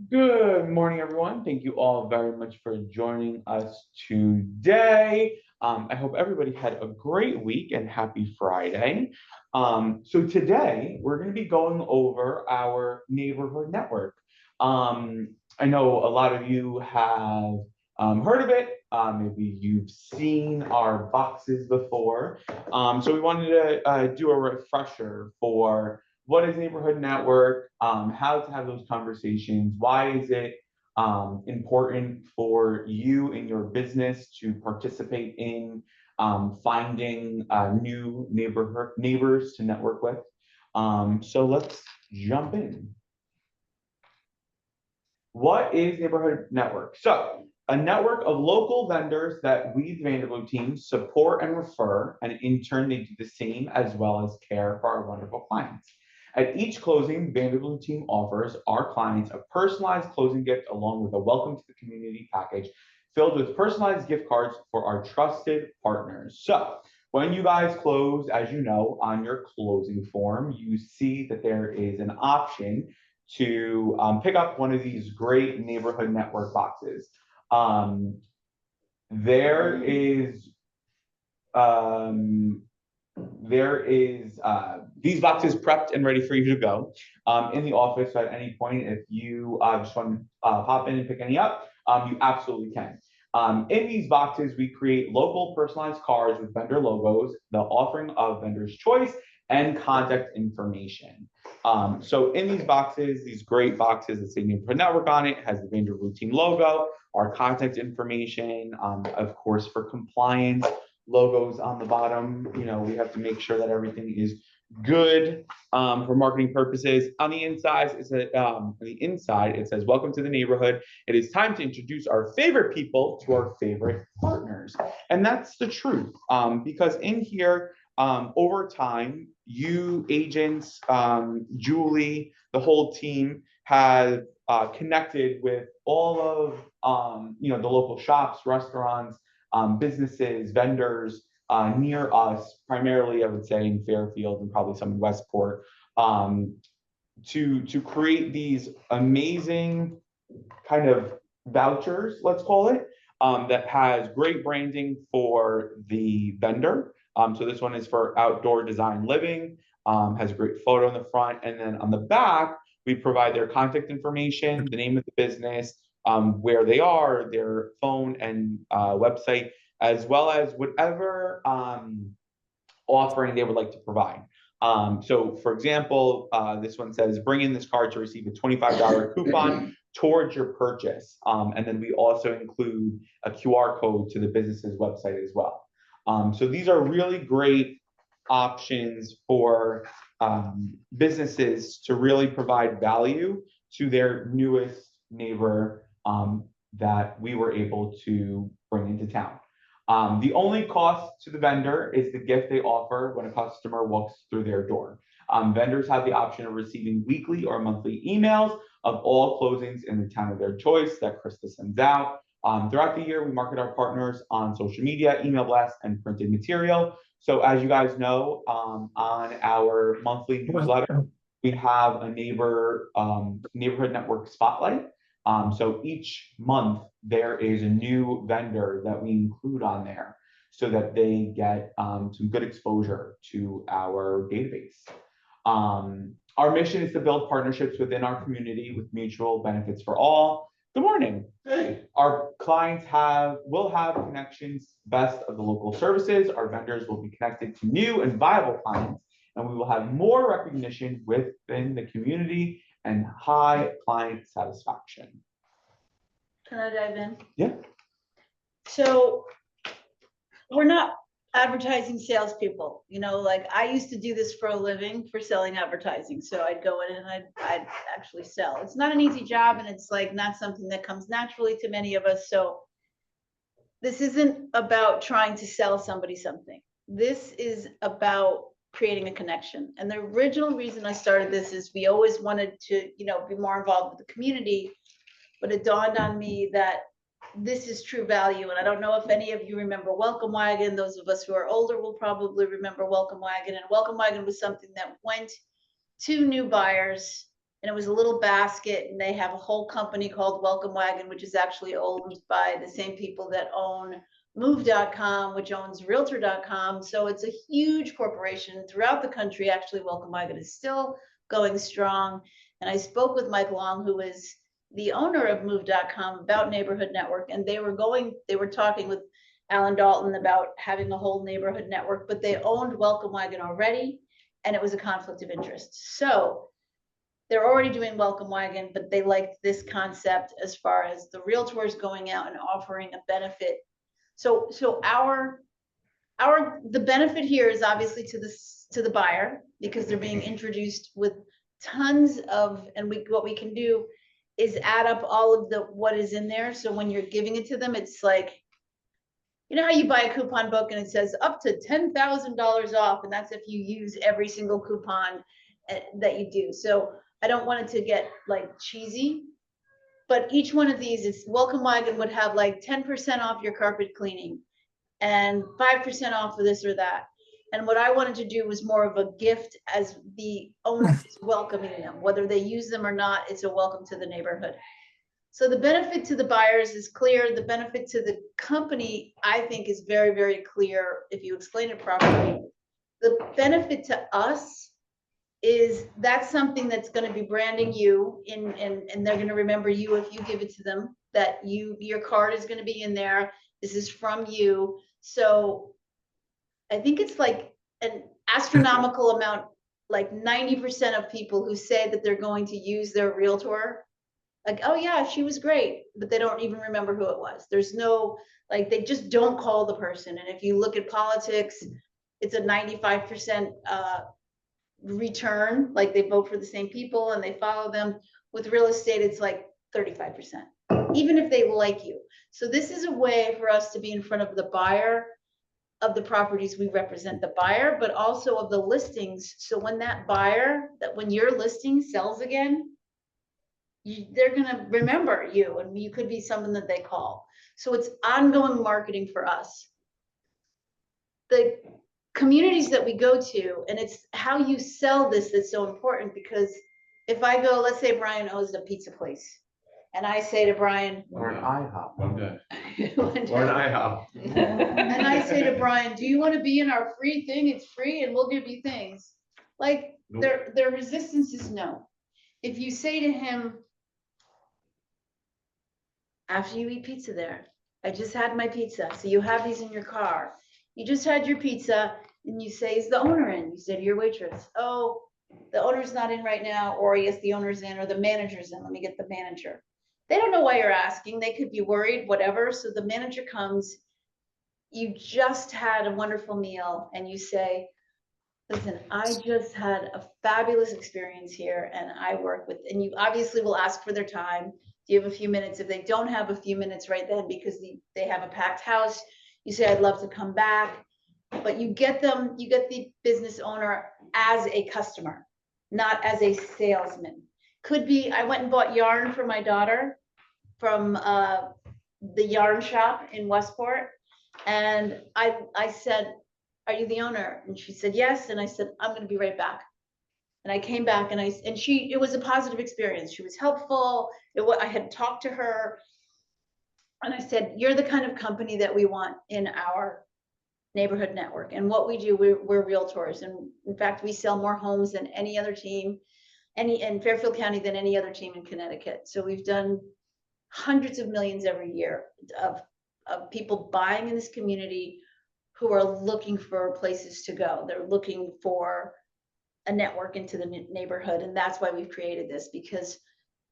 Good morning, everyone. Thank you all very much for joining us today. I hope everybody had a great week and happy Friday. So today we're going to be going over our neighborhood network. I know a lot of you have heard of it. Maybe you've seen our boxes before. So we wanted to do a refresher for what is neighborhood network, how to have those conversations, why is it important for you and your business to participate in finding new neighbors to network with. So let's jump in. What is neighborhood network? So a network of local vendors that we, the Vanderbilt team, support and refer, and in turn, they do the same as well as care for our wonderful clients. At each closing, Vanderbilt team offers our clients a personalized closing gift along with a welcome to the community package filled with personalized gift cards for our trusted partners. So when you guys close, as you know, on your closing form, you see that there is an option to pick up one of these great neighborhood network boxes. Um, there is um, these boxes prepped and ready for you to go in the office. So at any point, if you just want to pop in and pick any up, you absolutely can. In these boxes, we create local personalized cards with vendor logos, the offering of vendor's choice, and contact information. So in these boxes, these great boxes that say Neighborhood Network on it, has the Vanderbilt team logo, our contact information, of course, for compliance, logos on the bottom. You know, we have to make sure that everything is good for marketing purposes. On the inside, it says, "Welcome to the neighborhood. It is time to introduce our favorite people to our favorite partners," and that's the truth. Because in here, over time, you agents, Julie, the whole team have connected with all of the local shops, restaurants, businesses, vendors near us, primarily I would say in Fairfield and probably some in Westport, um, to create these amazing kind of vouchers, let's call it, that has great branding for the vendor. So this one is for outdoor design living, has a great photo in the front, and then on the back we provide their contact information, the name of the business, where they are, their phone and website, as well as whatever offering they would like to provide. So, for example, this one says, bring in this card to receive a $25 coupon towards your purchase. And then we also include a QR code to the business's website as well. So these are really great options for businesses to really provide value to their newest neighbor that we were able to bring into town. The only cost to the vendor is the gift they offer when a customer walks through their door. Vendors have the option of receiving weekly or monthly emails of all closings in the town of their choice that Krista sends out. Throughout the year, we market our partners on social media, email blasts, and printed material. So as you guys know, on our monthly newsletter, we have a neighborhood network spotlight. So each month there is a new vendor that we include on there so that they get some good exposure to our database. Our mission is to build partnerships within our community with mutual benefits for all. Good morning. Hey. Our clients will have connections best of the local services. Our vendors will be connected to new and viable clients, and we will have more recognition within the community and high client satisfaction. Can I dive in? Yeah. So we're not advertising salespeople, like I used to do this for a living for selling advertising. So I'd go in and I'd actually sell. It's not an easy job, and it's like not something that comes naturally to many of us. So this isn't about trying to sell somebody something. This is about creating a connection. And the original reason I started this is we always wanted to, be more involved with the community, but it dawned on me that this is true value. And I don't know if any of you remember Welcome Wagon. Those of us who are older will probably remember Welcome Wagon. And Welcome Wagon was something that went to new buyers and it was a little basket, and they have a whole company called Welcome Wagon, which is actually owned by the same people that own Move.com, which owns Realtor.com. So it's a huge corporation throughout the country. Actually, Welcome Wagon is still going strong. And I spoke with Mike Long, who is the owner of Move.com, about Neighborhood Network, and they were talking with Alan Dalton about having a whole neighborhood network, but they owned Welcome Wagon already, and it was a conflict of interest. So they're already doing Welcome Wagon, but they liked this concept as far as the realtors going out and offering a benefit. So the benefit here is obviously to the buyer, because they're being introduced with tons of, and what we can do is add up all of what is in there. So when you're giving it to them, it's like, you know how you buy a coupon book and it says up to $10,000 off, and that's if you use every single coupon that you do. So I don't want it to get like cheesy, but each one of these, it's Welcome Wagon would have like 10% off your carpet cleaning and 5% off of this or that. And what I wanted to do was more of a gift, as the owner is welcoming them, whether they use them or not, it's a welcome to the neighborhood. So the benefit to the buyers is clear. The benefit to the company, I think, is very, very clear if you explain it properly. The benefit to us is that's something that's going to be branding you and they're going to remember you if you give it to them, that your card is going to be in there. This is from you. So I think it's like an astronomical amount, like 90% of people who say that they're going to use their realtor, like, oh yeah, she was great, but they don't even remember who it was. There's no, like, they just don't call the person. And if you look at politics, it's a 95% return, like they vote for the same people and they follow them. With real estate, it's like 35%, even if they like you. So this is a way for us to be in front of the buyer of the properties. We represent the buyer, but also of the listings. So when that buyer, that when your listing sells again, they're going to remember you, and you could be someone that they call. So it's ongoing marketing for us. The communities that we go to, and it's how you sell this that's so important, because if I go, let's say Brian owns a pizza place, and I say to Brian, Or an IHOP. One day. or Or an IHOP. and I say to Brian, do you want to be in our free thing? It's free and we'll give you things. Like, Nope. their resistance is no. If you say to him, after you eat pizza there, I just had my pizza, so you have these in your car. You just had your pizza, and you say, is the owner in? You say to your waitress, oh, the owner's not in right now, or yes, the owner's in, or the manager's in, let me get the manager. They don't know why you're asking. They could be worried, whatever. So the manager comes, you just had a wonderful meal, and you say, listen, I just had a fabulous experience here, and I work with, and you obviously will ask for their time. Do you have a few minutes? If they don't have a few minutes right then, because they have a packed house, you say, I'd love to come back. But you get the business owner as a customer, not as a salesman. Could be, I went and bought yarn for my daughter from the yarn shop in Westport. And I said, are you the owner? And she said, yes. And I said, I'm going to be right back. And I came back, and it was a positive experience. She was helpful. I had talked to her, and I said, you're the kind of company that we want in our neighborhood network. And what we do, we're realtors. And in fact, we sell more homes than any other team, in Fairfield County, than any other team in Connecticut. So we've done hundreds of millions every year of people buying in this community who are looking for places to go. They're looking for a network into the neighborhood. And that's why we've created this, because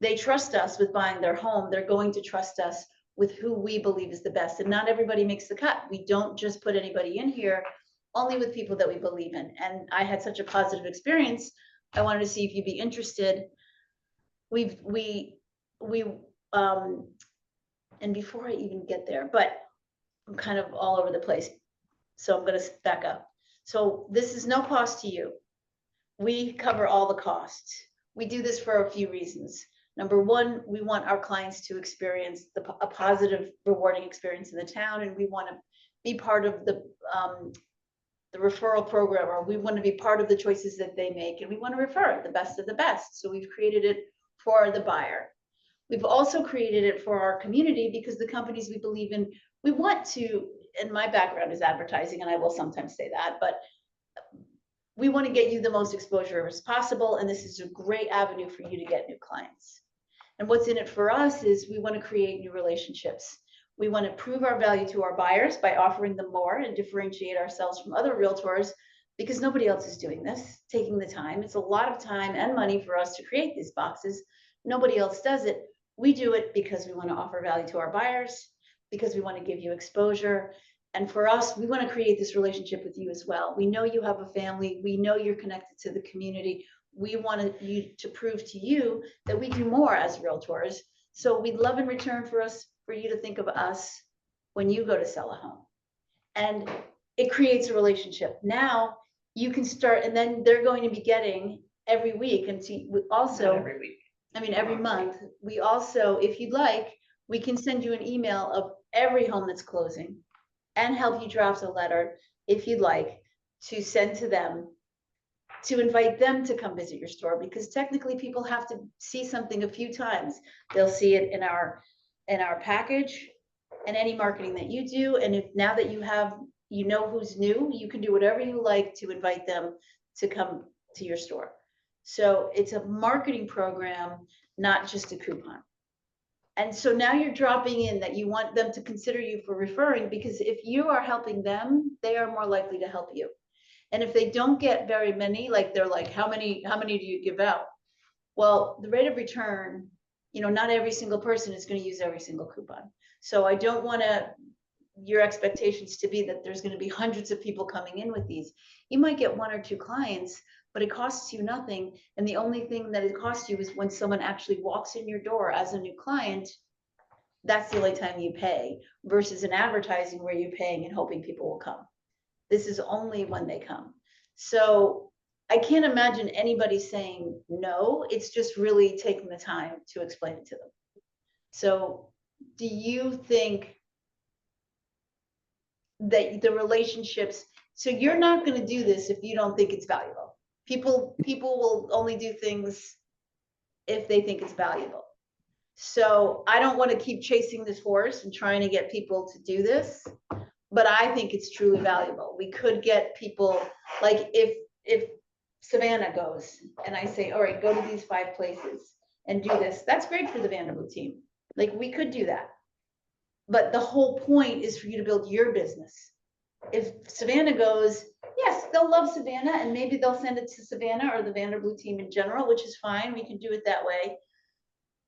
they trust us with buying their home. They're going to trust us with who we believe is the best. And not everybody makes the cut. We don't just put anybody in here, only with people that we believe in. And I had such a positive experience. I wanted to see if you'd be interested. And before I even get there, but I'm kind of all over the place. So I'm going to back up. So this is no cost to you. We cover all the costs. We do this for a few reasons. Number one, we want our clients to experience a positive, rewarding experience in the town, and we want to be part of the referral program, or we want to be part of the choices that they make, and we want to refer the best of the best. So we've created it for the buyer. We've also created it for our community because the companies we believe in, we want to, and my background is advertising, and I will sometimes say that, but we want to get you the most exposure as possible. And this is a great avenue for you to get new clients. And what's in it for us is we want to create new relationships. We want to prove our value to our buyers by offering them more and differentiate ourselves from other realtors, because nobody else is doing this, taking the time. It's a lot of time and money for us to create these boxes. Nobody else does it. We do it because we want to offer value to our buyers, because we want to give you exposure. And for us, we want to create this relationship with you as well. We know you have a family. We know you're connected to the community. We want you to prove to you that we do more as realtors. So we'd love in return for you to think of us when you go to sell a home. And it creates a relationship. Now you can start, and then they're going to be getting every week. And also, Not every week. I mean, every month, we also, if you'd like, we can send you an email of every home that's closing and help you draft a letter, if you'd like, to send to them, to invite them to come visit your store, because technically people have to see something a few times. They'll see it in our package and any marketing that you do. And if now that you know who's new, you can do whatever you like to invite them to come to your store. So it's a marketing program, not just a coupon. And so now you're dropping in that you want them to consider you for referring, because if you are helping them, they are more likely to help you. And if they don't get very many, like they're like, how many do you give out? Well, the rate of return, not every single person is going to use every single coupon. So I don't want your expectations to be that there's going to be hundreds of people coming in with these. You might get 1 or 2 clients, but it costs you nothing. And the only thing that it costs you is when someone actually walks in your door as a new client. That's the only time you pay, versus in advertising where you're paying and hoping people will come. This is only when they come. So I can't imagine anybody saying no. It's just really taking the time to explain it to them. So do you think that the relationships, so you're not going to do this if you don't think it's valuable. People will only do things if they think it's valuable. So I don't want to keep chasing this horse and trying to get people to do this, but I think it's truly valuable. We could get people, like if Savannah goes and I say, all right, go to these 5 places and do this, that's great for the Vanderbilt team. Like, we could do that. But the whole point is for you to build your business. If Savannah goes, yes, they'll love Savannah, and maybe they'll send it to Savannah or the Vanderbilt team in general, which is fine. We can do it that way.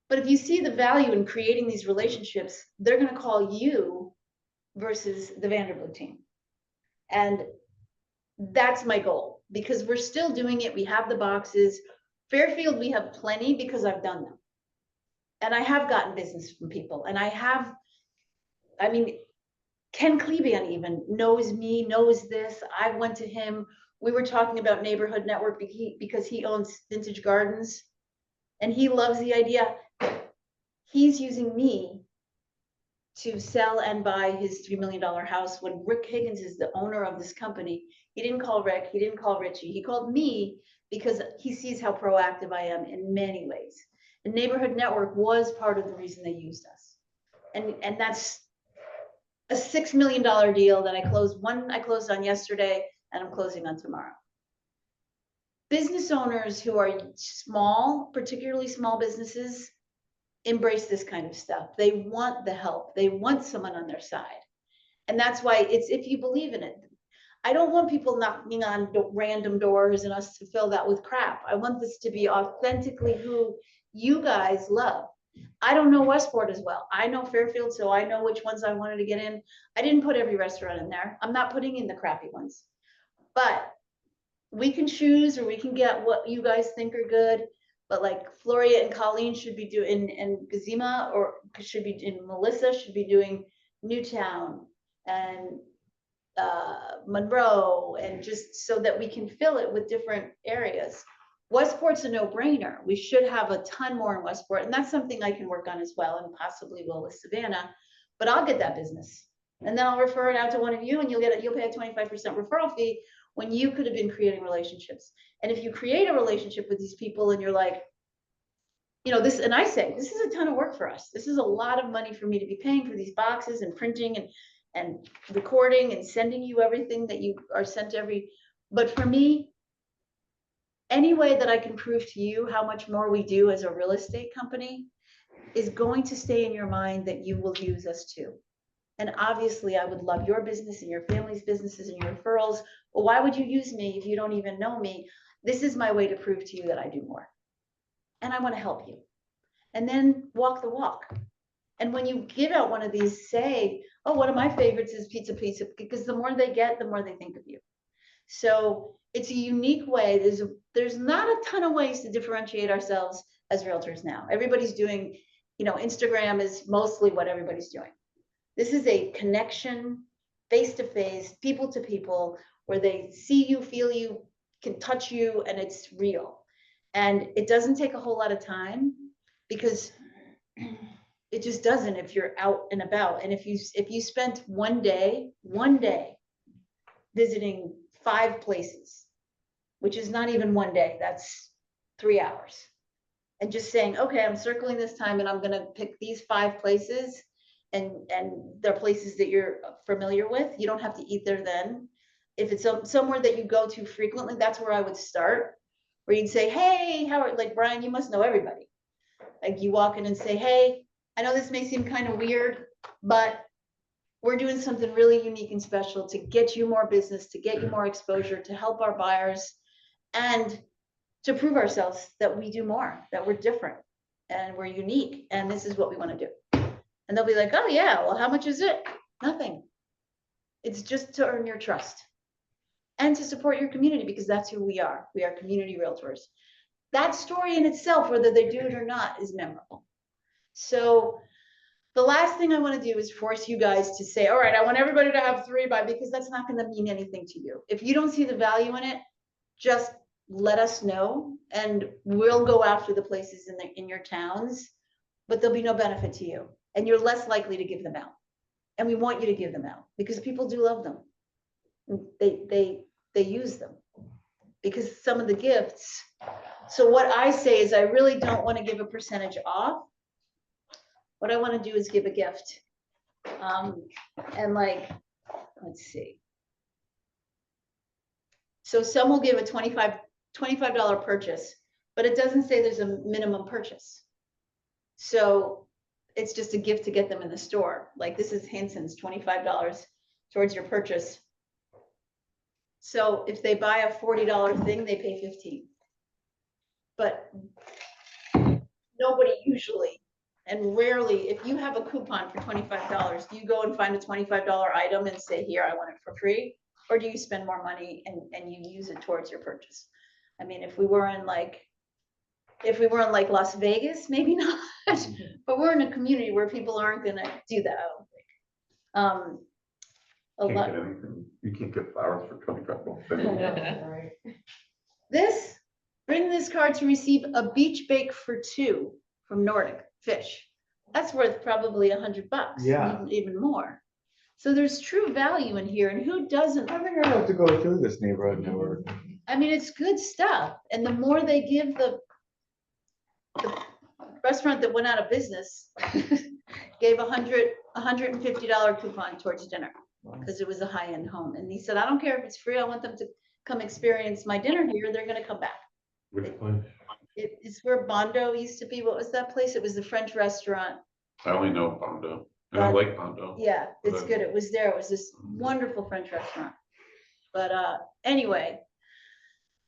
But if you see the value in creating these relationships, they're going to call you versus the Vanderbilt team. And that's my goal, because we're still doing it. We have the boxes. Fairfield, we have plenty because I've done them. And I have gotten business from people. And Ken Kleban even knows me, knows this. I went to him. We were talking about Neighborhood Network because he owns Vintage Gardens and he loves the idea. He's using me to sell and buy his $3 million house when Rick Higgins is the owner of this company. He didn't call Rick, he didn't call Richie, he called me because he sees how proactive I am in many ways. And Neighborhood Network was part of the reason they used us. And that's a $6 million deal that I closed on yesterday, and I'm closing on tomorrow. Business owners who are small, particularly small businesses, embrace this kind of stuff. They want the help. They want someone on their side. And that's why it's, if you believe in it. I don't want people knocking on random doors and us to fill that with crap. I want this to be authentically who you guys love. I don't know Westport as well. I know Fairfield, so I know which ones I wanted to get in. I didn't put every restaurant in there. I'm not putting in the crappy ones. But we can choose, or we can get what you guys think are good. But like Floria and Colleen should be doing, and Gazima, or should be in, Melissa should be doing Newtown and Monroe, and just so that we can fill it with different areas. Westport's a no-brainer. We should have a ton more in Westport, and that's something I can work on as well, and possibly will with Savannah. But I'll get that business, and then I'll refer it out to one of you, and you'll pay a 25% referral fee, when you could have been creating relationships. And if you create a relationship with these people and you're like, you know, this, and I say, this is a ton of work for us. This is a lot of money for me to be paying for these boxes and printing and recording and sending you everything that you are sent every, but for me, any way that I can prove to you how much more we do as a real estate company is going to stay in your mind that you will use us too. And obviously I would love your business and your family's businesses and your referrals. Well, why would you use me if you don't even know me? This is my way to prove to you that I do more. And I want to help you. And then walk the walk. And when you give out one of these, say, oh, one of my favorites is pizza, because the more they get, the more they think of you. So it's a unique way. There's not a ton of ways to differentiate ourselves as realtors now. Everybody's doing, you know, Instagram is mostly what everybody's doing. This is a connection, face-to-face, people to people, where they see you, feel you, can touch you, and it's real. And it doesn't take a whole lot of time because it just doesn't if you're out and about. And if you spent one day visiting 5 places, which is not even one day, that's 3 hours. And just saying, okay, I'm circling this time and I'm gonna pick these 5 places, and they're places that you're familiar with. You don't have to eat there then. If it's somewhere that you go to frequently, that's where I would start. Where you'd say, hey, Howard, like Brian, you must know everybody. Like you walk in and say, hey, I know this may seem kind of weird, but we're doing something really unique and special to get you more business, to get you more exposure, to help our buyers, and to prove ourselves that we do more, that we're different and we're unique. And this is what we want to do. And they'll be like, oh yeah, well, how much is it? Nothing. It's just to earn your trust and to support your community, because that's who we are. We are community realtors. That story in itself, whether they do it or not, is memorable. So the last thing I want to do is force you guys to say, all right, I want everybody to have 3 by, because that's not going to mean anything to you. If you don't see the value in it, just let us know and we'll go after the places in your towns, but there'll be no benefit to you and you're less likely to give them out. And we want you to give them out because people do love them. They use them because some of the gifts. So what I say is I really don't want to give a percentage off. What I want to do is give a gift. And like, let's see. So some will give a $25 purchase, but it doesn't say there's a minimum purchase. So it's just a gift to get them in the store. Like this is Hanson's, $25 towards your purchase. So if they buy a $40 thing, they pay $15. But nobody usually, and rarely, if you have a coupon for $25, do you go and find a $25 item and say, here, I want it for free? Or do you spend more money and you use it towards your purchase? I mean, if we were in like Las Vegas, maybe not, but we're in a community where people aren't gonna do that, I don't think. A Can't lot. get anything. You can't get flowers for $25. This, bring this card to receive a beach bake for 2 from Nordic Fish. That's worth probably $100, Yeah. even more. So there's true value in here, and who doesn't? I think I have to go through this neighborhood never. I mean, it's good stuff. And the more they give the restaurant that went out of business gave $150 coupon towards dinner because it was a high-end home. And he said, I don't care if it's free. I want them to come experience my dinner here. They're going to come back. Which place? It's where Bondo used to be. What was that place? It was the French restaurant. I only know Bondo, and I like Bondo. Yeah, it's But- good. It was there. It was this wonderful French restaurant. But anyway,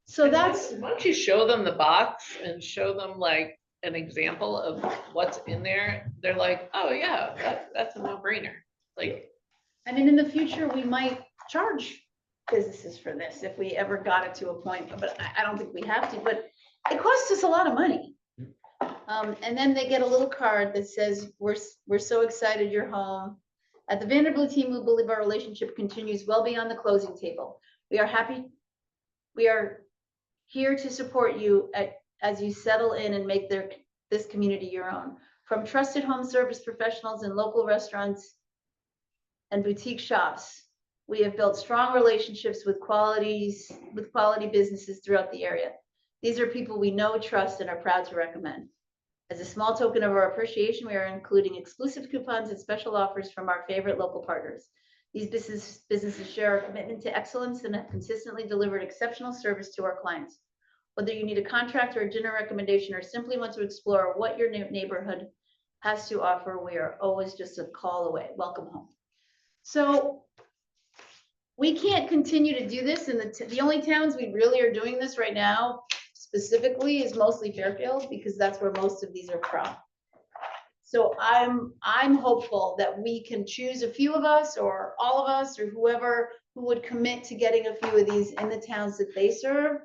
so that's, Why don't you show them the box and show them like an example of what's in there? They're like, oh yeah, that's a no-brainer. Like, I mean, in the future, we might charge businesses for this if we ever got it to a point, but I don't think we have to, but it costs us a lot of money. And then they get a little card that says, we're so excited you're home. At the Vanderbilt team, we believe our relationship continues well beyond the closing table. We are here to support you as you settle in and make this community your own. From trusted home service professionals and local restaurants and boutique shops We have built strong relationships with quality businesses throughout the area. These are people we know, trust, and are proud to recommend. As a small token of our appreciation, we are including exclusive coupons and special offers from our favorite local partners. These businesses share our commitment to excellence and have consistently delivered exceptional service to our clients. Whether you need a contract or a dinner recommendation or simply want to explore what your neighborhood has to offer, we are always just a call away. Welcome home. So we can't continue to do this in the only towns we really are doing this right now specifically is mostly Fairfield, because that's where most of these are from. So I'm hopeful that we can choose a few of us or all of us or whoever who would commit to getting a few of these in the towns that they serve.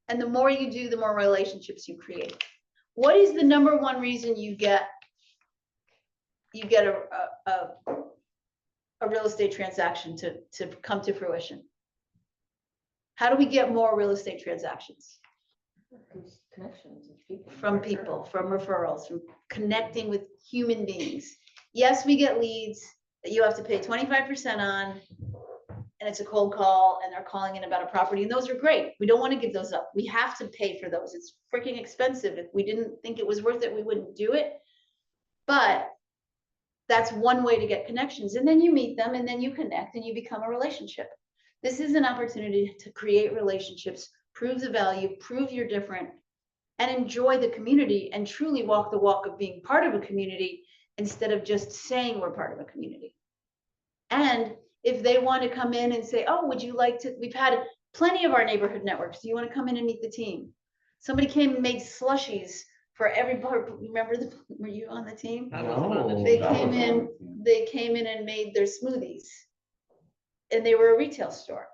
And the more you do, the more relationships you create. What is the number one reason you get a real estate transaction to come to fruition? How do we get more real estate transactions? Connections with people. From people, from referrals, from connecting with human beings. Yes, we get leads that you have to pay 25% on, and it's a cold call, and they're calling in about a property, and those are great. We don't want to give those up. We have to pay for those. It's freaking expensive. If we didn't think it was worth it, we wouldn't do it. But that's one way to get connections. And then you meet them, and then you connect, and you become a relationship. This is an opportunity to create relationships, prove the value, prove you're different, and enjoy the community and truly walk the walk of being part of a community instead of just saying we're part of a community. And if they want to come in and say, oh, would you like to, we've had plenty of our neighborhood networks. Do you want to come in and meet the team? Somebody came and made slushies for everybody. Remember, were you on the team? I wasn't on the No, They team. that came was in, on they came in and made their smoothies. And they were a retail store.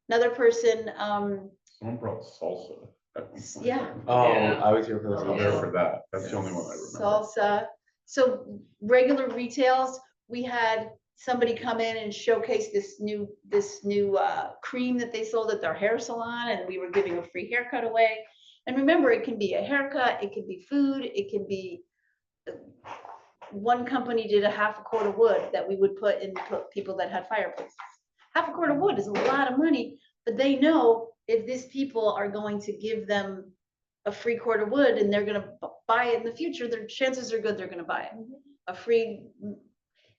Another person, Someone brought salsa. at one point. yeah. Oh, Yeah. I was here for I those. was there for that. That's the only one I remember. Salsa. So regular retails, we had somebody come in and showcase this new cream that they sold at their hair salon, and we were giving a free haircut away. And remember, it can be a haircut, it can be food, it can be, one company did a half a quart of wood that we would put in people that had fireplaces. Half a quart of wood is a lot of money, but they know if these people are going to give them a free quart of wood and they're gonna buy it in the future, their chances are good they're gonna buy it. A free,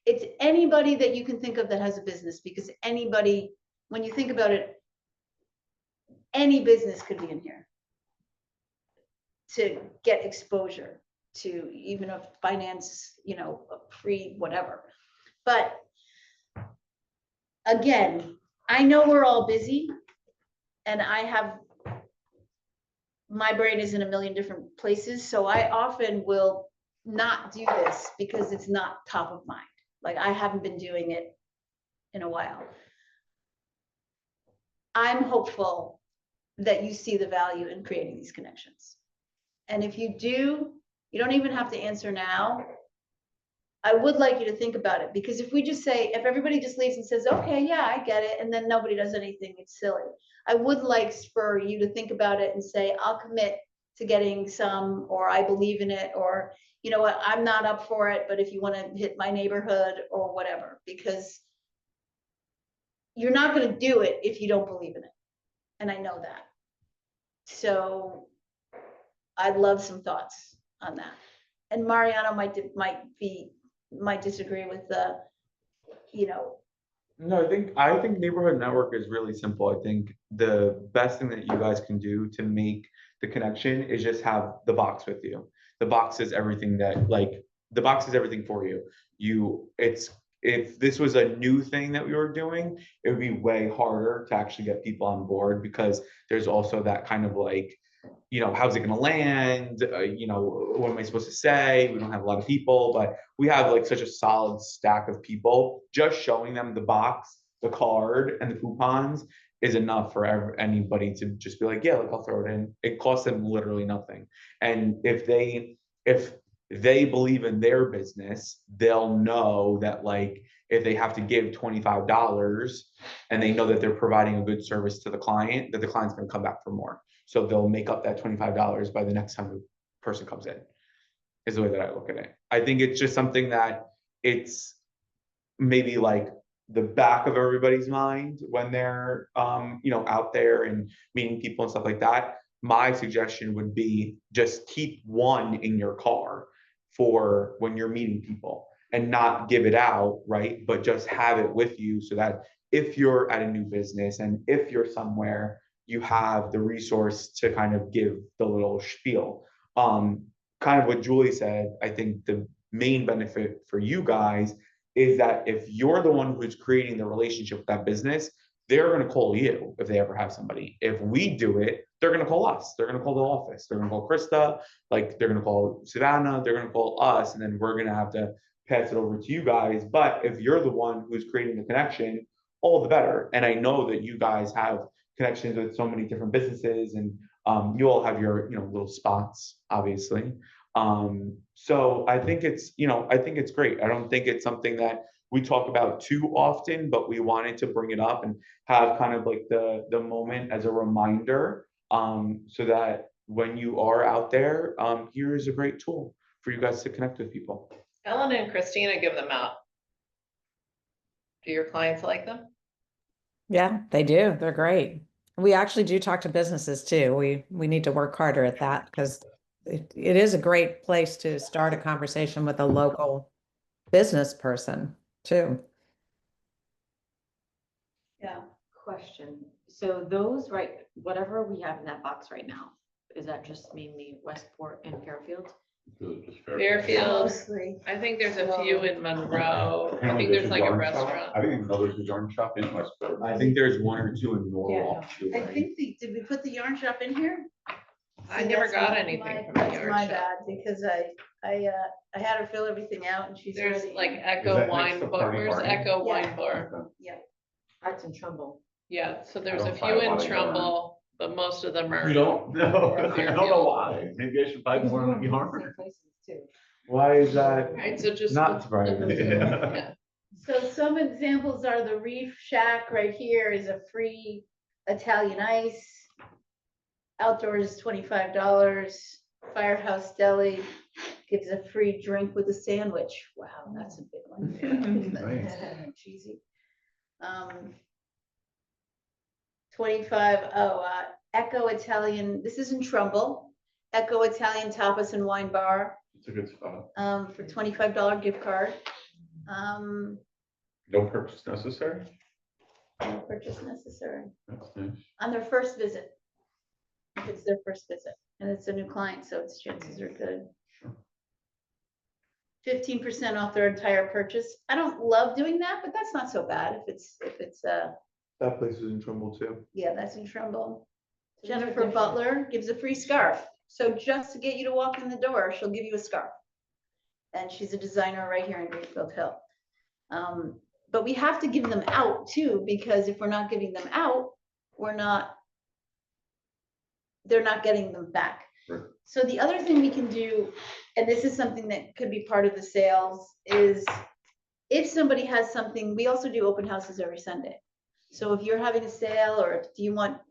it's anybody that you can think of that has a business, because anybody, when you think about it, any business could be in here to get exposure to even a finance, you know, a free whatever. But again, I know we're all busy, and I have, my brain is in a million different places, so I often will not do this because it's not top of mind. Like, I haven't been doing it in a while. I'm hopeful that you see the value in creating these connections. And if you do, you don't even have to answer now. I would like you to think about it, because if we just say, if everybody just leaves and says, okay, yeah, I get it, and then nobody does anything, it's silly. I would like for you to think about it and say, I'll commit to getting some, or I believe in it, or you know what, I'm not up for it, but if you want to hit my neighborhood or whatever, because you're not going to do it if you don't believe in it. And I know that. So I'd love some thoughts on that. And Mariano might disagree with the, you know. No, I think neighborhood network is really simple. I think the best thing that you guys can do to make the connection is just have the box with you. The box is everything that, like, the box is everything for you. If this was a new thing that we were doing, it would be way harder to actually get people on board, because there's also that kind of like, you know, how's it going to land? You know, what am I supposed to say? We don't have a lot of people, but we have like such a solid stack of people. Just showing them the box, the card, and the coupons is enough for anybody to just be like, yeah, like, I'll throw it in. It costs them literally nothing. And if they believe in their business, they'll know that, like, if they have to give $25 and they know that they're providing a good service to the client, that the client's going to come back for more. So they'll make up that $25 by the next time the person comes in, is the way that I look at it. I think it's just something that it's maybe like the back of everybody's mind when they're, out there and meeting people and stuff like that. My suggestion would be just keep one in your car for when you're meeting people and not give it out, right? But just have it with you so that if you're at a new business and if you're somewhere, you have the resource to kind of give the little spiel. Kind of what Julie said, I think the main benefit for you guys is that if you're the one who's creating the relationship with that business, they're going to call you if they ever have somebody. If we do it, they're going to call us. They're going to call the office. They're going to call Krista. Like they're going to call Savannah. They're going to call us, and then we're going to have to pass it over to you guys. But if you're the one who's creating the connection, all the better. And I know that you guys have connections with so many different businesses, and you all have your little spots, obviously. So I think it's great. I don't think it's something that we talk about too often, but we wanted to bring it up and have kind of like the moment as a reminder, so that when you are out there, here is a great tool for you guys to connect with people. Ellen and Christina give them out. Do your clients like them? Yeah, they do. They're great. We actually do talk to businesses too. We need to work harder at that because it is a great place to start a conversation with a local business person too. Yeah. Question, so those, right, whatever we have in that box right now, is that just mainly Westport and Fairfield? Really just Fairfield. Mostly. I think there's a few in Monroe. I Apparently think there's a like a yarn shop. restaurant. I didn't even know there's a yarn shop in Westport. I think there's one or two in Norwalk too, I right? think did we put the yarn shop in here? I See, never that's got my- anything from That's the yard my shop. bad, because I had her fill everything out and she's There's ready. like Is Echo that Wine next to Bar. Party Where's Barn? Echo Yeah. Wine Bar? Okay. Arts and Trumbull. Yeah, so there's a don't buy few a in lot of yarn. Trumbull, but most of them are. You don't? No, I don't know Fairfield. why. Maybe I should buy Because more we on don't have the yarn. same places too. Why is that? Right, so just. Not look- surprising. look into it, yeah. So some examples are the Reef Shack right here is a free Italian ice. Outdoors is $25. Firehouse Deli gives a free drink with a sandwich. Wow, that's a big one. Nice. Cheesy. 25, Echo Italian, this is in Trumbull. Echo Italian Tapas and Wine Bar, It's a good spot. for $25 gift card. No purchase necessary. No purchase necessary That's nice. on their first visit. If it's their first visit and it's a new client, so its chances are good. Sure. 15% off their entire purchase. I don't love doing that, but that's not so bad if it's That place is in Trumbull too. yeah, that's in Trumbull. So these are Jennifer different. Butler gives a free scarf. So just to get you to walk in the door, she'll give you a scarf. And she's a designer right here in Greenfield Hill. But we have to give them out too, because if we're not giving them out, they're not getting them back. Right. So the other thing we can do, and this is something that could be part of the sales, is if somebody has something, we also do open houses every Sunday. So if you're having a sale, or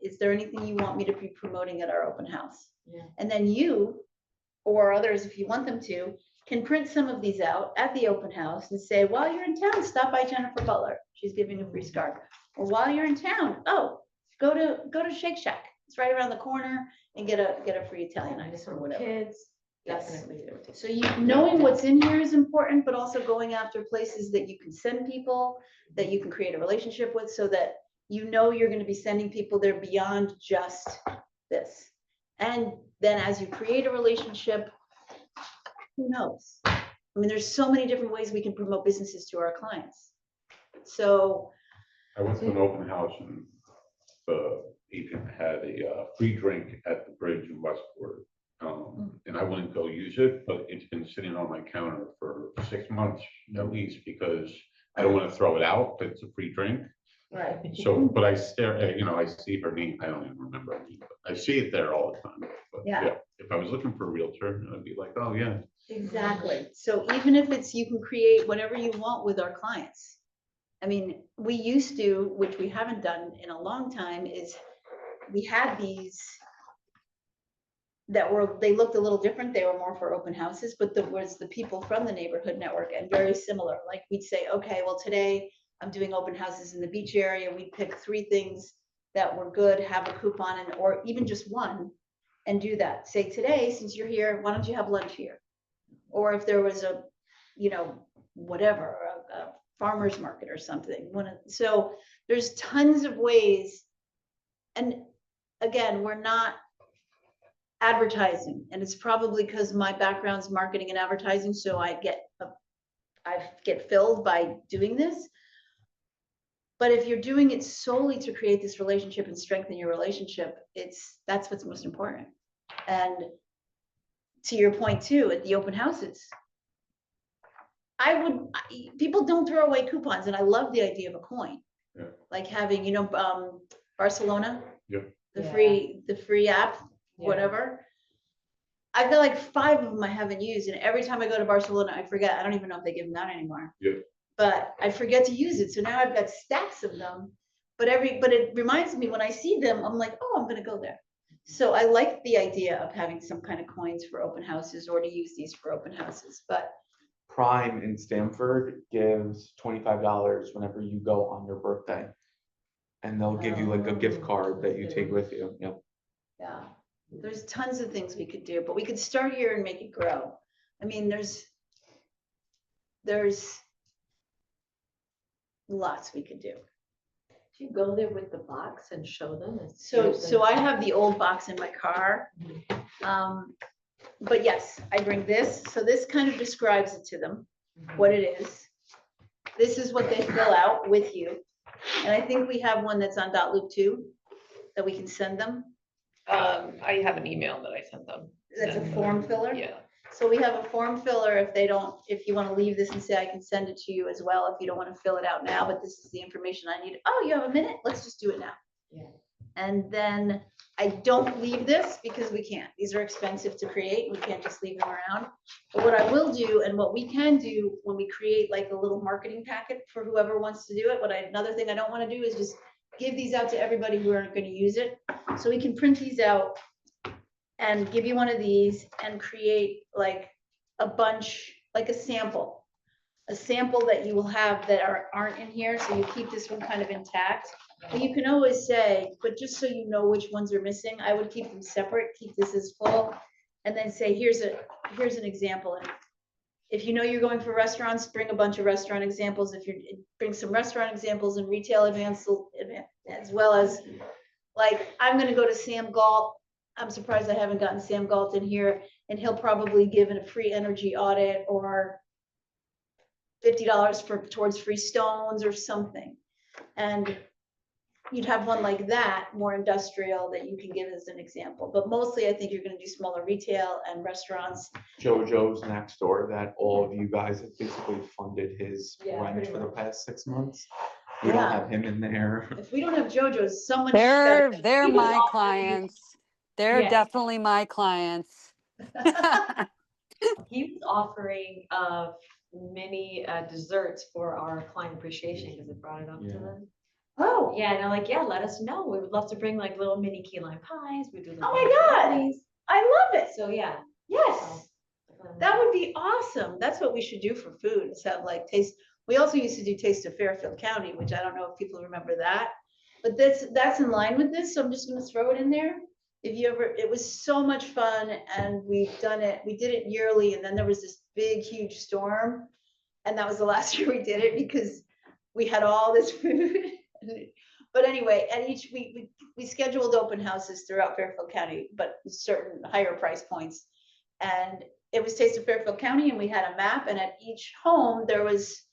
is there anything you want me to be promoting at our open house? Yeah. And then you, or others, if you want them to, can print some of these out at the open house and say, while you're in town, stop by Jennifer Butler. She's giving a free scarf. Or while you're in town, go to Shake Shack. It's right around the corner, and get a free Italian ice or whatever. Kids, Yes. definitely do it. So knowing what's in here is important, but also going after places that you can send people, that you can create a relationship with, so that you're going to be sending people there beyond just this. And then as you create a relationship, who knows? I mean, there's so many different ways we can promote businesses to our clients. So I went to an open house and the agent had a free drink at the bridge in Westport. And I wouldn't go use it, but it's been sitting on my counter for 6 months at least, because I don't want to throw it out, but it's a free drink. right. So, but I stare at, I see her name, I don't even remember her name, but I see it there all the time. But Yeah. if I was looking for a realtor, I'd be like, oh, yeah. Exactly. So even if you can create whatever you want with our clients. I mean, we used to, which we haven't done in a long time, is we had these they looked a little different. They were more for open houses, but was the people from the neighborhood network and very similar. Like we'd say, okay, well, today I'm doing open houses in the beach area, we pick 3 things that were good, have a coupon and, or even just one, and do that. Say today, since you're here, why don't you have lunch here? Or if there was a, you know, whatever, a farmer's market or something. So there's tons of ways. And again, we're not advertising, and it's probably because my background's marketing and advertising, so I get filled by doing this. But if you're doing it solely to create this relationship and strengthen your relationship, that's what's most important. And to your point too, at the open houses, people don't throw away coupons, and I love the idea of a coin. Yeah. Like having, you know, Barcelona. Yep. The Yeah. free app, Yeah. whatever. I've got like 5 of them I haven't used, and every time I go to Barcelona, I forget. I don't even know if they give them out anymore. Yeah. But I forget to use it, so now I've got stacks of them. But it reminds me when I see them, I'm like, oh, I'm gonna go there. So I like the idea of having some kind of coins for open houses, or to use these for open houses. But Prime in Stamford gives $25 whenever you go on your birthday. And they'll give you like a gift card that you take with you. Yep. yeah, there's tons of things we could do, but we could start here and make it grow. I mean, there's lots we could do. Do you go there with the box and show them? So I have the old box in my car. But yes, I bring this. So this kind of describes it to them, what it is. This is what they fill out with you. And I think we have one that's on Dotloop too, that we can send them. I have an email that I sent them. That's a form filler. Yeah. So we have a form filler if you want to leave this and say, I can send it to you as well, if you don't want to fill it out now, but this is the information I need. Oh, you have a minute? Let's just do it now. Yeah. And then I don't leave this because we can't. These are expensive to create. We can't just leave them around. But what I will do, and what we can do when we create like a little marketing packet for whoever wants to do it, another thing I don't want to do is just give these out to everybody who aren't going to use it. So we can print these out and give you one of these and create like a bunch, like a sample that you will have that aren't in here. So you keep this one kind of intact. But you can always say, but just so you know which ones are missing, I would keep them separate, keep this as full, and then say, here's an example. And if you know you're going for restaurants, bring a bunch of restaurant examples. Bring some restaurant examples and retail advance, as well as like, I'm gonna go to Sam Galt. I'm surprised I haven't gotten Sam Galt in here, and he'll probably give it a free energy audit or $50 towards free stones or something. And you'd have one like that, more industrial, that you can give as an example. But mostly I think you're gonna do smaller retail and restaurants. JoJo's next door, that all of you guys have basically funded his Yeah, rent pretty for the much. past 6 months. We don't Yeah. have him in there. If we don't have JoJo's, someone. They're my clients. They're Yes. definitely my clients. He was offering mini desserts for our client appreciation because it brought it up to Yeah. them. Oh, Yeah, and they're like, yeah, let us know. We would love to bring like little mini key lime pies. We do. Oh my God. I love it. So yeah. Yes, that would be awesome. That's what we should do for food, is have like taste. We also used to do Taste of Fairfield County, which I don't know if people remember that. But that's in line with this, so I'm just gonna throw it in there. It was so much fun, and we did it yearly, and then there was this big, huge storm. And that was the last year we did it because we had all this food. But anyway, at each we scheduled open houses throughout Fairfield County, but certain higher price points. And it was Taste of Fairfield County, and we had a map, and at each home there was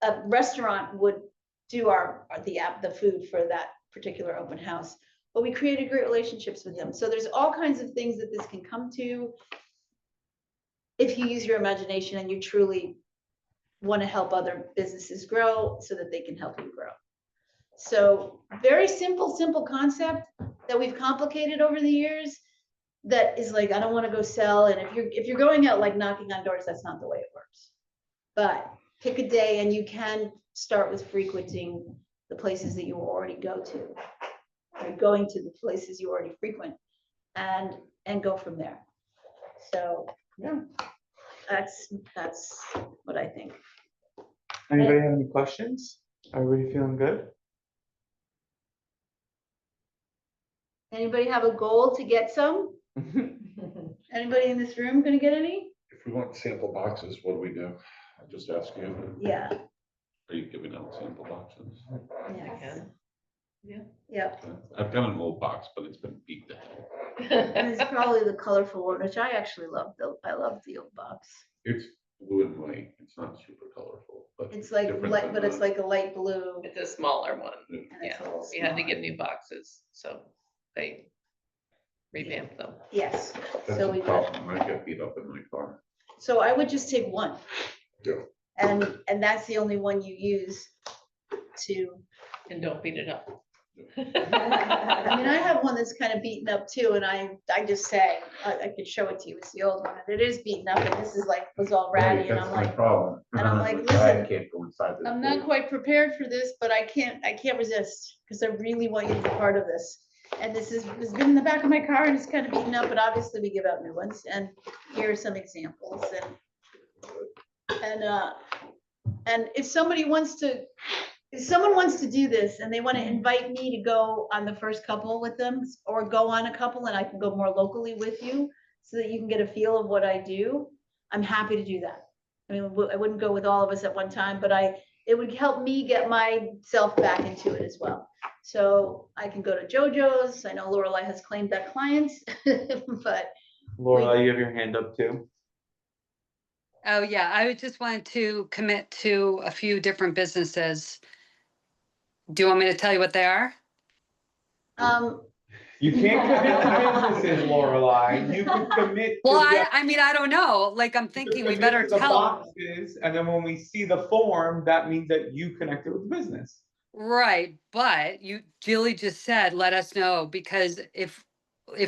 a restaurant would do the food for that particular open house. But we created great relationships with them. So there's all kinds of things that this can come to if you use your imagination and you truly want to help other businesses grow so that they can help you grow. So very simple concept that we've complicated over the years. That is like, I don't want to go sell. And if you're going out like knocking on doors, that's not the way it works. But pick a day, and you can start with frequenting the places that you already go to, or going to the places you already frequent, and go from there. So yeah, that's what I think. Anybody have any questions? Everybody feeling good? Anybody have a goal to get some? Anybody in this room gonna get any? If we want sample boxes, what do we do? I just ask you. Yeah, Are you giving out sample boxes? yes, Yeah. yep. I've got an old box, but it's been beat to hell. And it's probably the colorful one, which I actually love, I love the old box. It's blue and white. It's not super colorful, but. It's like, different light, than but it's the- like a light blue. It's a smaller one. And it's Yeah, a little we had to smaller. get new boxes, so they revamped them. Yes, That's so a we, problem. I get beat up in my car. so I would just take one. Yeah. And that's the only one you use to, And don't beat it up. I mean, I have one that's kind of beaten up too, and I just say, I could show it to you, it's the old one, and it is beaten up, and this is like, was all ratty, and I'm like, problem. and I'm like, I listen, can't go inside this. I'm not place. quite prepared for this, but I can't resist, because I really want you to be part of this. And this has been in the back of my car and it's kind of beaten up, but obviously we give out new ones, and here are some examples, and if somebody wants to, if someone wants to do this and they want to invite me to go on the first couple with them, or go on a couple and I can go more locally with you so that you can get a feel of what I do, I'm happy to do that. I mean, I wouldn't go with all of us at one time, but it would help me get myself back into it as well. So I can go to JoJo's. I know Lorelei has claimed that client, but Laura, you have your hand up too. Oh, yeah, I would just wanted to commit to a few different businesses. Do you want me to tell you what they are? You can't commit to businesses, Lorelei. You can commit to Well, just- I mean, I don't know, like, I'm you can thinking we commit better to the tell. boxes, and then when we see the form, that means that you connected with the business. Right, but Julie just said, let us know, because if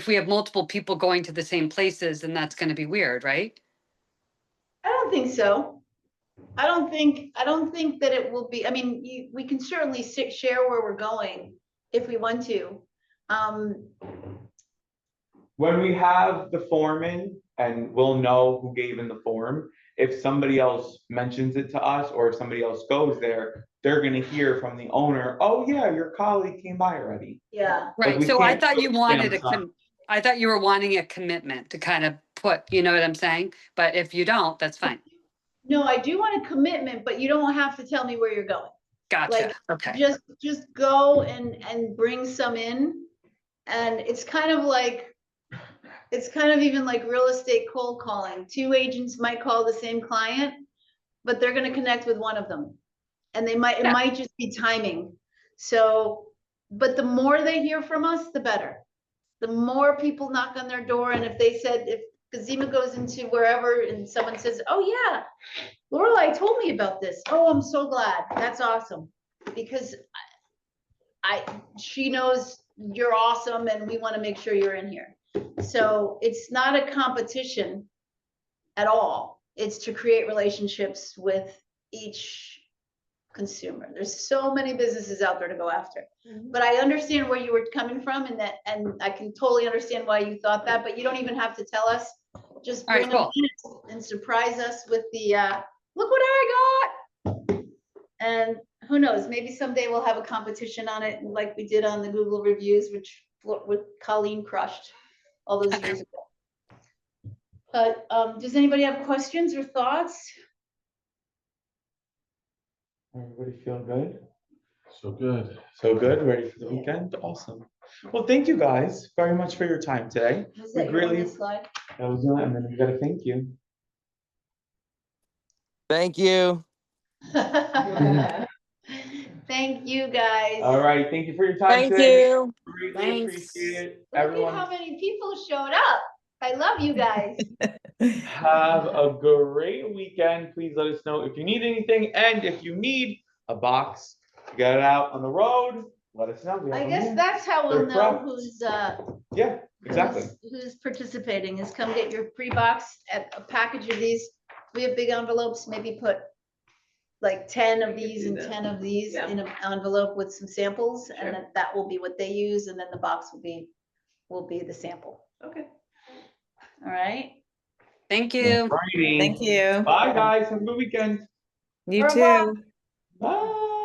we have multiple people going to the same places, then that's gonna be weird, right? I don't think so. I don't think that it will be, I mean, we can certainly share where we're going if we want to. When we have the form in, and we'll know who gave in the form, if somebody else mentions it to us, or if somebody else goes there, they're gonna hear from the owner, oh yeah, your colleague came by already. Yeah, Like, Right, we so I can't thought you put wanted stamps on. I thought you were wanting a commitment to kind of put, you know what I'm saying? But if you don't, that's fine. no, I do want a commitment, but you don't have to tell me where you're going. Gotcha, okay. Just go and bring some in. And it's kind of even like real estate cold calling. Two agents might call the same client, but they're gonna connect with one of them. And it Yeah. might just be timing. So, but the more they hear from us, the better. The more people knock on their door, and if Kazima goes into wherever and someone says, oh yeah, Lorelei told me about this. Oh, I'm so glad. That's awesome. Because she knows you're awesome and we want to make sure you're in here. So it's not a competition at all. It's to create relationships with each consumer. There's so many businesses out there to go after. But I understand where you were coming from, and I can totally understand why you thought that, but you don't even have to tell us. Just All right, bring them in and surprise us with the, look what I got. And who knows, maybe someday we'll have a competition on it, like we did on the Google reviews, which Colleen crushed all those years ago. But does anybody have questions or thoughts? Everybody feel good? So good. So good, ready for the weekend? Awesome. Well, thank you guys very much for your time today. Was We that your really- only slide? That was it, and then we gotta thank you. Thank you. Thank you, guys. All right, thank you for your time Thank today. you. Greatly Thanks. appreciate it. Look at how Everyone, many people showed up. I love you guys. have a great weekend. Please let us know if you need anything, and if you need a box to get it out on the road, let us know. We have I them guess here. that's how we'll They're know prepped. who's Yeah, exactly. who's participating, is come get your pre-box at a package of these. We have big envelopes, maybe put like 10 of We could these do and that. 10 of these Yeah. in an envelope with some samples, Sure. and that will be what they use, and then the box will be the sample. Okay. All right. Thank you. Alrighty. Thank you. Bye, guys. Have a good weekend. You Au revoir. too. Bye.